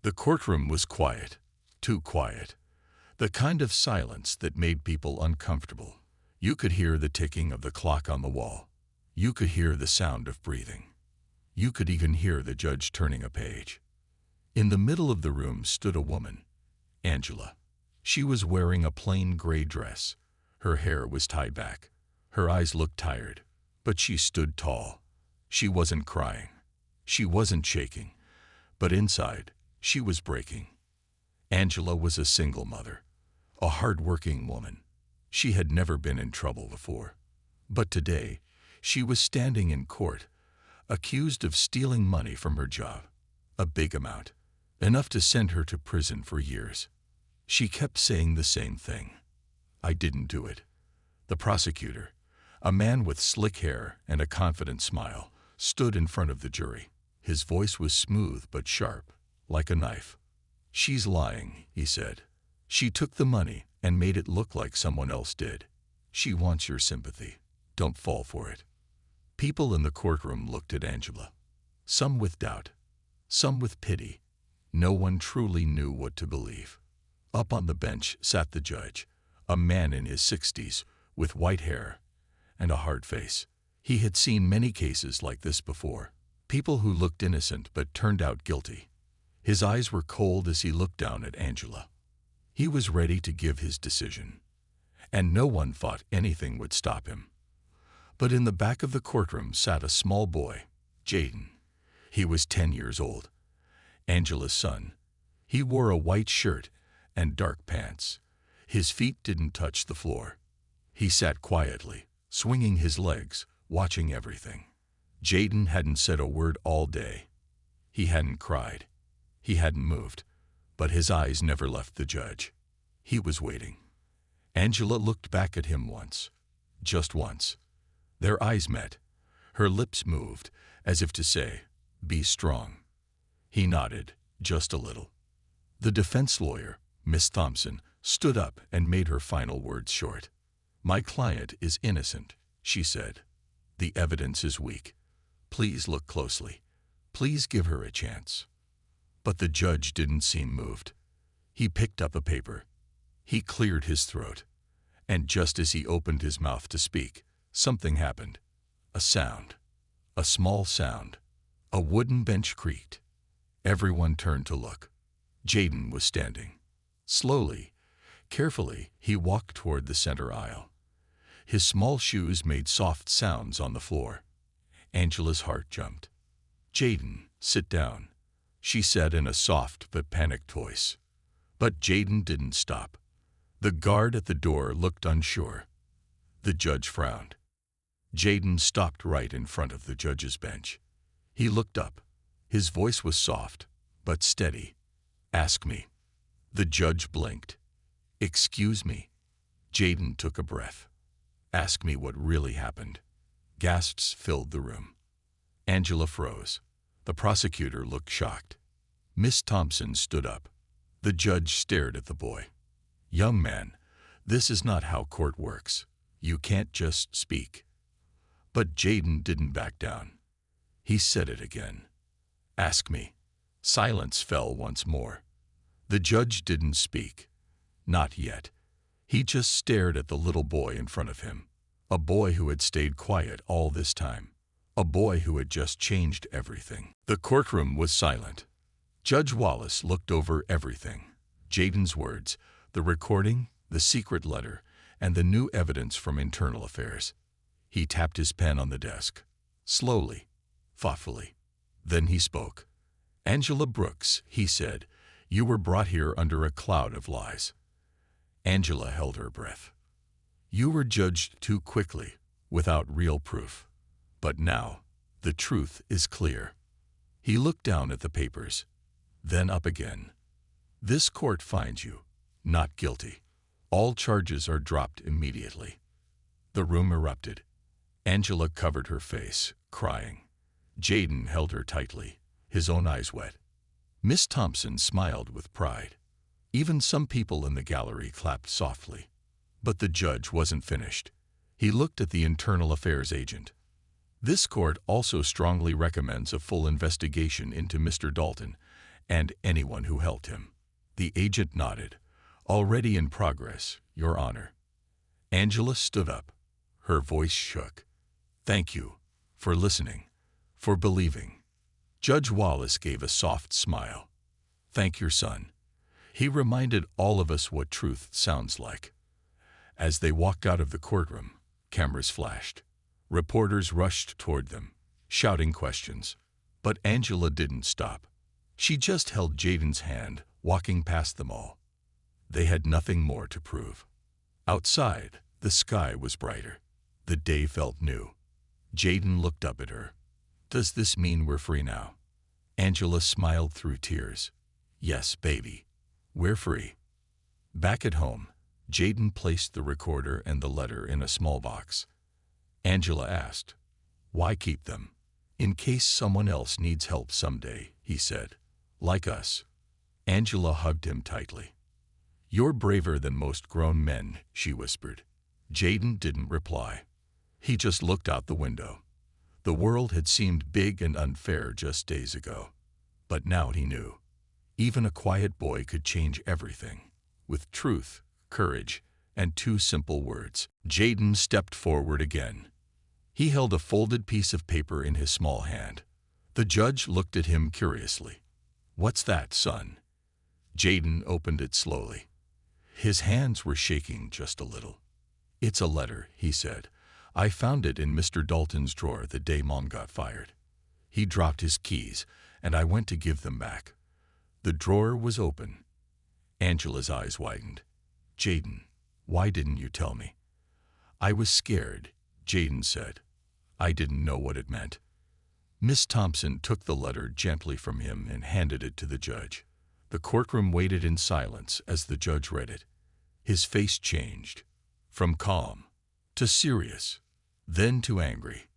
The courtroom was quiet, too quiet, the kind of silence that made people uncomfortable. You could hear the ticking of the clock on the wall. You could hear the sound of breathing. You could even hear the judge turning a page. In the middle of the room stood a woman, Angela. She was wearing a plain gray dress. Her hair was tied back. Her eyes looked tired, but she stood tall. She wasn't crying. She wasn't shaking. But inside, she was breaking. Angela was a single mother, a hard-working woman. She had never been in trouble before. But today, she was standing in court, accused of stealing money from her job. A big amount, enough to send her to prison for years. She kept saying the same thing. I didn't do it. The prosecutor, a man with slick hair and a confident smile, stood in front of the jury. His voice was smooth but sharp, like a knife. She's lying, he said. She took the money and made it look like someone else did. She wants your sympathy. Don't fall for it. People in the courtroom looked at Angela, some with doubt, some with pity. No one truly knew what to believe. Up on the bench sat the judge, a man in his 60s, with white hair and a hard face. He had seen many cases like this before, people who looked innocent but turned out guilty. His eyes were cold as he looked down at Angela. He was ready to give his decision, and no one thought anything would stop him. But in the back of the courtroom sat a small boy, Jaden. He was 10 years old, Angela's son. He wore a white shirt and dark pants. His feet didn't touch the floor. He sat quietly, swinging his legs, watching everything. Jaden hadn't said a word all day. He hadn't cried. He hadn't moved, but his eyes never left the judge. He was waiting. Angela looked back at him once, just once. Their eyes met. Her lips moved, as if to say, "Be strong." He nodded, just a little. The defense lawyer, Miss Thompson, stood up and made her final words short. "My client is innocent," she said. "The evidence is weak. Please look closely. Please give her a chance." But the judge didn't seem moved. He picked up a paper. He cleared his throat. And just as he opened his mouth to speak, something happened. A sound. A small sound. A wooden bench creaked. Everyone turned to look. Jaden was standing. Slowly, carefully, he walked toward the center aisle. His small shoes made soft sounds on the floor. Angela's heart jumped. "Jaden, sit down," she said in a soft but panicked voice. But Jaden didn't stop. The guard at the door looked unsure. The judge frowned. Jaden stopped right in front of the judge's bench. He looked up. His voice was soft, but steady. "Ask me." The judge blinked. "Excuse me." Jaden took a breath. "Ask me what really happened." Gasps filled the room. Angela froze. The prosecutor looked shocked. Miss Thompson stood up. The judge stared at the boy. "Young man, this is not how court works. You can't just speak." But Jaden didn't back down. He said it again. "Ask me." Silence fell once more. The judge didn't speak. Not yet. He just stared at the little boy in front of him. A boy who had stayed quiet all this time. A boy who had just changed everything. The courtroom was silent. Judge Wallace looked over everything. Jaden's words, the recording, the secret letter, and the new evidence from Internal Affairs. He tapped his pen on the desk. Slowly, thoughtfully. Then he spoke. "Angela Brooks," he said, "you were brought here under a cloud of lies." Angela held her breath. "You were judged too quickly, without real proof. But now, the truth is clear." He looked down at the papers, then up again. "This court finds you not guilty. All charges are dropped immediately." The room erupted. Angela covered her face, crying. Jaden held her tightly, his own eyes wet. Miss Thompson smiled with pride. Even some people in the gallery clapped softly. But the judge wasn't finished. He looked at the Internal Affairs agent. "This court also strongly recommends a full investigation into Mr. Dalton and anyone who helped him. The agent nodded. Already in progress, Your Honor. Angela stood up. Her voice shook. Thank you for listening, for believing. Judge Wallace gave a soft smile. Thank your son. He reminded all of us what truth sounds like. As they walked out of the courtroom, cameras flashed. Reporters rushed toward them, shouting questions. But Angela didn't stop. She just held Jaden's hand, walking past them all. They had nothing more to prove. Outside, the sky was brighter. The day felt new. Jaden looked up at her. Does this mean we're free now? Angela smiled through tears. Yes, baby. We're free. Back at home, Jaden placed the recorder and the letter in a small box. Angela asked, why keep them? In case someone else needs help someday, he said. Like us. Angela hugged him tightly. You're braver than most grown men, she whispered. Jaden didn't reply. He just looked out the window. The world had seemed big and unfair just days ago. But now he knew. Even a quiet boy could change everything. With truth, courage, and 2 simple words. Jaden stepped forward again. He held a folded piece of paper in his small hand. The judge looked at him curiously. What's that, son? Jaden opened it slowly. His hands were shaking just a little. It's a letter, he said. I found it in Mr. Dalton's drawer the day Mom got fired. He dropped his keys, and I went to give them back. The drawer was open. Angela's eyes widened. Jaden, why didn't you tell me? I was scared, Jaden said. I didn't know what it meant. Miss Thompson took the letter gently from him and handed it to the judge. The courtroom waited in silence as the judge read it. His face changed, from calm to serious, then to angry.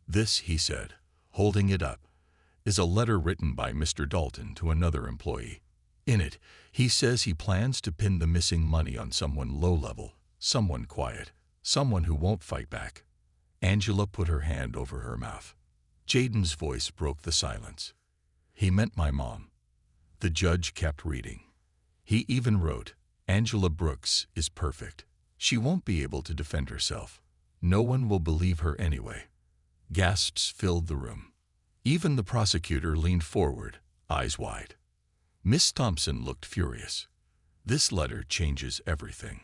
This, he said, holding it up, is a letter written by Mr. Dalton to another employee. In it, he says he plans to pin the missing money on someone low-level, someone quiet, someone who won't fight back. Angela put her hand over her mouth. Jaden's voice broke the silence. He meant my mom. The judge kept reading. He even wrote, Angela Brooks is perfect. She won't be able to defend herself. No one will believe her anyway. Gasps filled the room. Even the prosecutor leaned forward, eyes wide. Miss Thompson looked furious. This letter changes everything.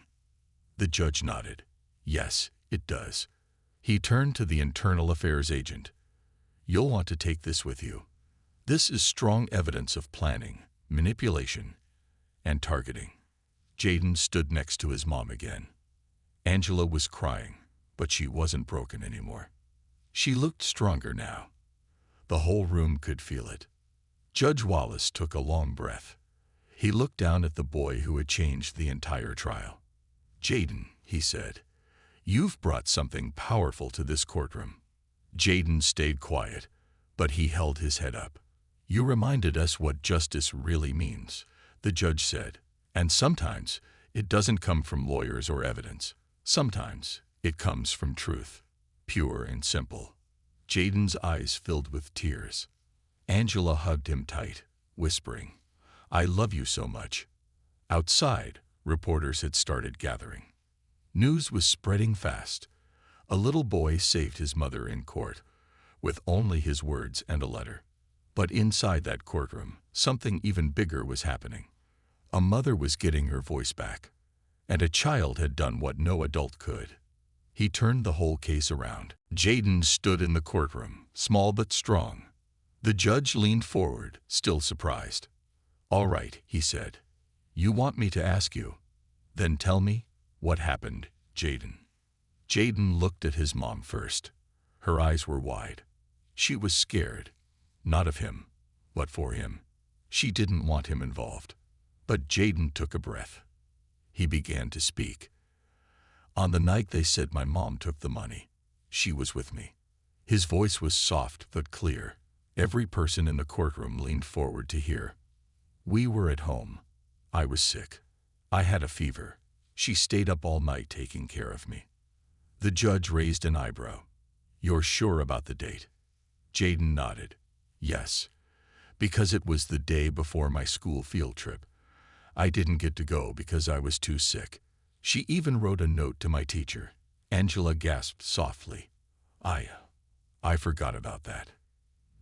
The judge nodded. Yes, it does. He turned to the internal affairs agent. You'll want to take this with you. This is strong evidence of planning, manipulation, and targeting. Jaden stood next to his mom again. Angela was crying, but she wasn't broken anymore. She looked stronger now. The whole room could feel it. Judge Wallace took a long breath. He looked down at the boy who had changed the entire trial. Jaden, he said, you've brought something powerful to this courtroom. Jaden stayed quiet, but he held his head up. You reminded us what justice really means, the judge said. And sometimes it doesn't come from lawyers or evidence. Sometimes it comes from truth, pure and simple. Jaden's eyes filled with tears. Angela hugged him tight, whispering, I love you so much. Outside, reporters had started gathering. News was spreading fast. A little boy saved his mother in court, with only his words and a letter. But inside that courtroom, something even bigger was happening. A mother was getting her voice back, and a child had done what no adult could. He turned the whole case around. Jaden stood in the courtroom, small but strong. The judge leaned forward, still surprised. All right, he said. You want me to ask you? Then tell me, what happened, Jaden? Jaden looked at his mom first. Her eyes were wide. She was scared, not of him, but for him. She didn't want him involved. But Jaden took a breath. He began to speak. On the night they said my mom took the money, she was with me. His voice was soft but clear. Every person in the courtroom leaned forward to hear. We were at home. I was sick. I had a fever. She stayed up all night taking care of me. The judge raised an eyebrow. You're sure about the date? Jaden nodded. Yes. Because it was the day before my school field trip. I didn't get to go because I was too sick. She even wrote a note to my teacher. Angela gasped softly. I forgot about that.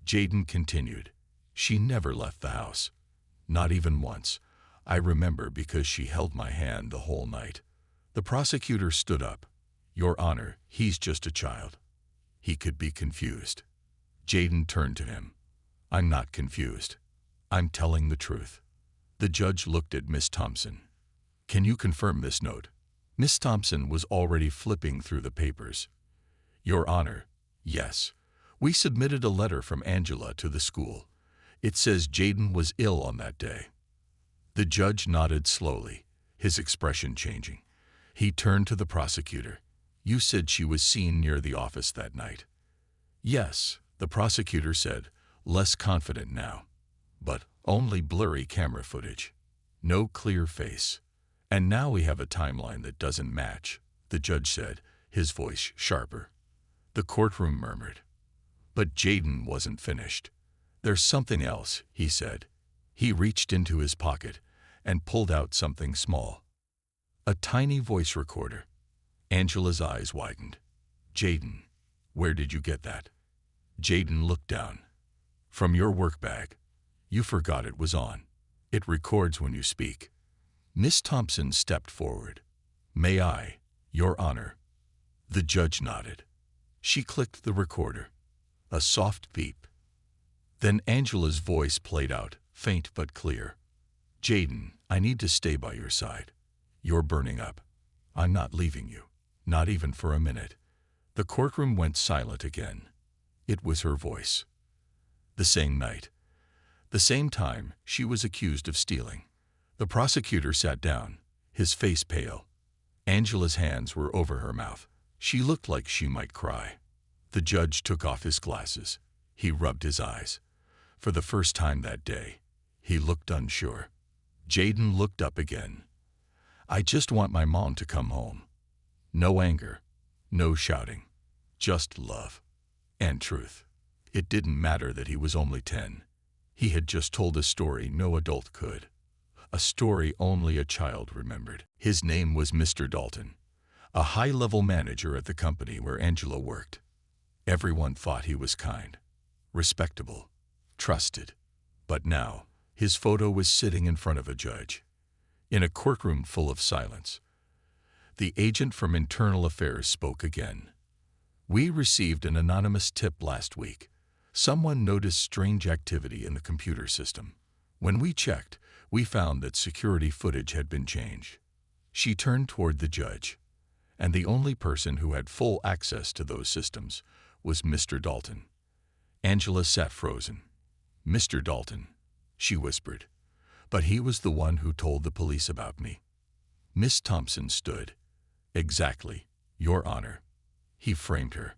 Jaden continued. She never left the house. Not even once. I remember because she held my hand the whole night. The prosecutor stood up. Your Honor, he's just a child. He could be confused. Jaden turned to him. I'm not confused. I'm telling the truth. The judge looked at Miss Thompson. Can you confirm this note? Miss Thompson was already flipping through the papers. Your Honor, yes. We submitted a letter from Angela to the school. It says Jaden was ill on that day. The judge nodded slowly, his expression changing. He turned to the prosecutor. You said she was seen near the office that night. Yes, the prosecutor said, less confident now. But only blurry camera footage. No clear face. And now we have a timeline that doesn't match, the judge said, his voice sharper. The courtroom murmured. But Jaden wasn't finished. There's something else, he said. He reached into his pocket and pulled out something small. A tiny voice recorder. Angela's eyes widened. Jaden, where did you get that? Jaden looked down. From your work bag. You forgot it was on. It records when you speak. Miss Thompson stepped forward. May I, Your Honor? The judge nodded. She clicked the recorder. A soft beep. Then Angela's voice played out, faint but clear. Jaden, I need to stay by your side. You're burning up. I'm not leaving you. Not even for a minute. The courtroom went silent again. It was her voice. The same night. The same time she was accused of stealing. The prosecutor sat down, his face pale. Angela's hands were over her mouth. She looked like she might cry. The judge took off his glasses. He rubbed his eyes. For the first time that day, he looked unsure. Jaden looked up again. I just want my mom to come home. No anger, no shouting, just love and truth. It didn't matter that he was only 10. He had just told a story no adult could. A story only a child remembered. His name was Mr. Dalton, a high-level manager at the company where Angela worked. Everyone thought he was kind, respectable, trusted. But now, his photo was sitting in front of a judge. In a courtroom full of silence, the agent from Internal Affairs spoke again. We received an anonymous tip last week. Someone noticed strange activity in the computer system. When we checked, we found that security footage had been changed. She turned toward the judge, and the only person who had full access to those systems was Mr. Dalton. Angela sat frozen. Mr. Dalton, she whispered, but he was the one who told the police about me. Miss Thompson stood. Exactly, Your Honor. He framed her.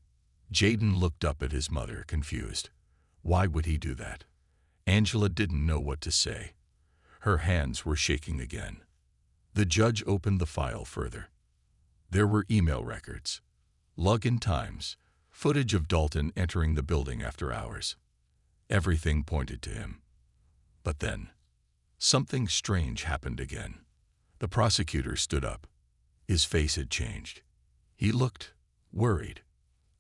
Jaden looked up at his mother, confused. Why would he do that? Angela didn't know what to say. Her hands were shaking again. The judge opened the file further. There were email records, login times, footage of Dalton entering the building after hours. Everything pointed to him. But then, something strange happened again. The prosecutor stood up. His face had changed. He looked worried.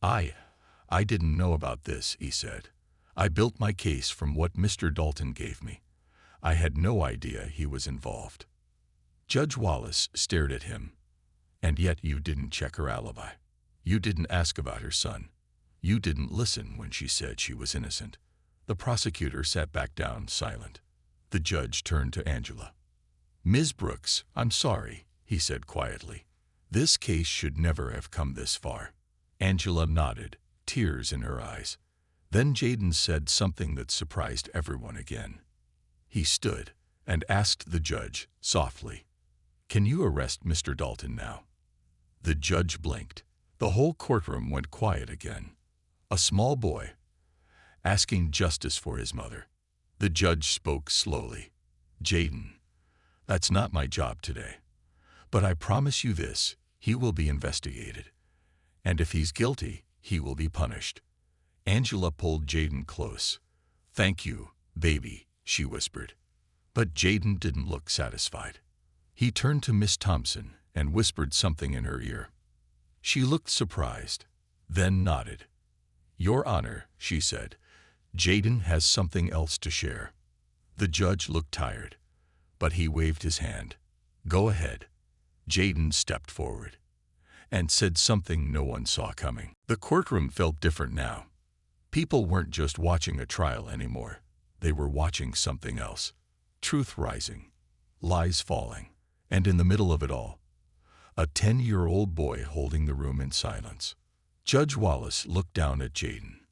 I didn't know about this, he said. I built my case from what Mr. Dalton gave me. I had no idea he was involved. Judge Wallace stared at him. And yet you didn't check her alibi. You didn't ask about her son. You didn't listen when she said she was innocent. The prosecutor sat back down, silent. The judge turned to Angela. Ms. Brooks, I'm sorry, he said quietly. This case should never have come this far. Angela nodded, tears in her eyes. Then Jaden said something that surprised everyone again. He stood and asked the judge, softly, Can you arrest Mr. Dalton now? The judge blinked. The whole courtroom went quiet again. A small boy, asking justice for his mother. The judge spoke slowly. Jaden, that's not my job today. But I promise you this, he will be investigated. And if he's guilty, he will be punished. Angela pulled Jaden close. Thank you, "Baby," she whispered. But Jaden didn't look satisfied. He turned to Miss Thompson and whispered something in her ear. She looked surprised, then nodded. "Your Honor," she said, "Jaden has something else to share." The judge looked tired, but he waved his hand. "Go ahead." Jaden stepped forward and said something no one saw coming. The courtroom felt different now. People weren't just watching a trial anymore. They were watching something else. Truth rising, lies falling, and in the middle of it all, a 10-year-old boy holding the room in silence. Judge Wallace looked down at Jaden.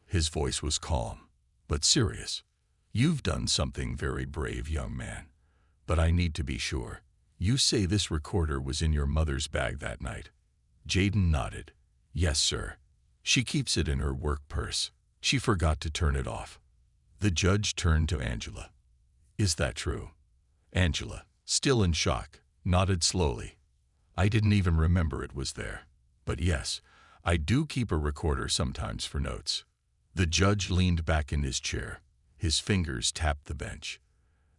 His voice was calm, but serious. "You've done something very brave, young man. But I need to be sure. You say this recorder was in your mother's bag that night?" Jaden nodded. "Yes, sir. She keeps it in her work purse. She forgot to turn it off." The judge turned to Angela. "Is that true?" Angela, still in shock, nodded slowly. "I didn't even remember it was there. But yes, I do keep a recorder sometimes for notes." The judge leaned back in his chair. His fingers tapped the bench.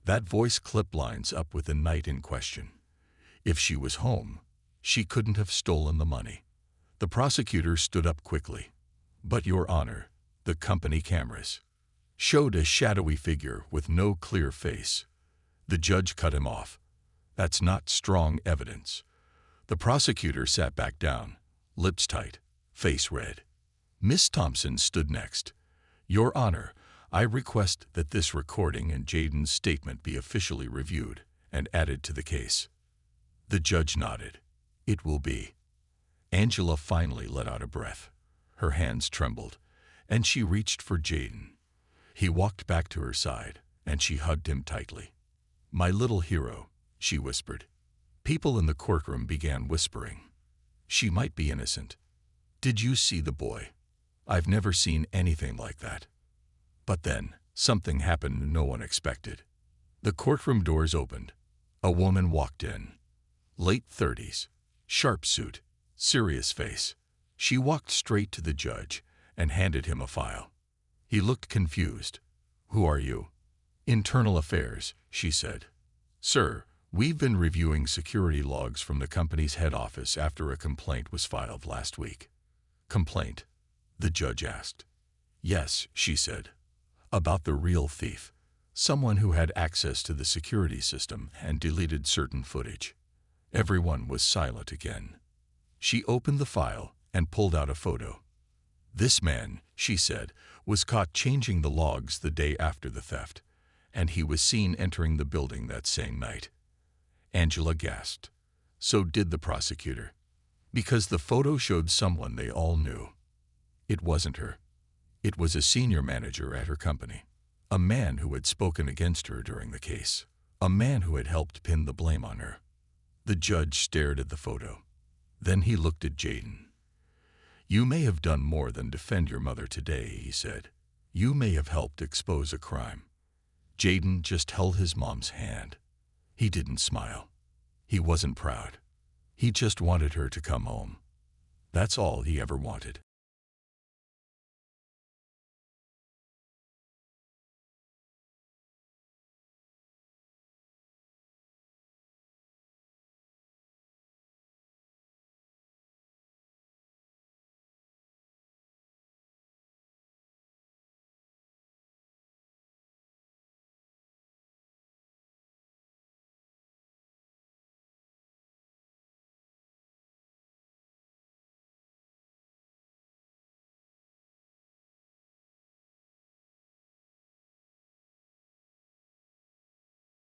That voice clipped lines up with the night in question. If she was home, she couldn't have stolen the money. The prosecutor stood up quickly. "But, Your Honor, the company cameras showed a shadowy figure with no clear face." The judge cut him off. "That's not strong evidence." The prosecutor sat back down, lips tight, face red. Miss Thompson stood next. "Your Honor, I request that this recording and Jaden's statement be officially reviewed and added to the case." The judge nodded. "It will be." Angela finally let out a breath. Her hands trembled, and she reached for Jaden. He walked back to her side, and she hugged him tightly. "My little hero," she whispered. People in the courtroom began whispering. "She might be innocent. Did you see the boy? I've never seen anything like that." But then, something happened no one expected. The courtroom doors opened. A woman walked in. Late 30s, sharp suit, serious face. She walked straight to the judge and handed him a file. He looked confused. "Who are you?" "Internal Affairs," she said. "Sir, we've been reviewing security logs from the company's head office after a complaint was filed last week." "Complaint?" the judge asked. "Yes," she said. "About the real thief. Someone who had access to the security system and deleted certain footage." Everyone was silent again. She opened the file and pulled out a photo. "This man," she said, "was caught changing the logs the day after the theft, and he was seen entering the building that same night." Angela gasped. So did the prosecutor. Because the photo showed someone they all knew. It wasn't her. It was a senior manager at her company. A man who had spoken against her during the case. A man who had helped pin the blame on her. The judge stared at the photo. Then he looked at Jaden. "You may have done more than defend your mother today," he said. "You may have helped expose a crime." Jaden just held his mom's hand. He didn't smile. He wasn't proud. He just wanted her to come home. That's all he ever wanted.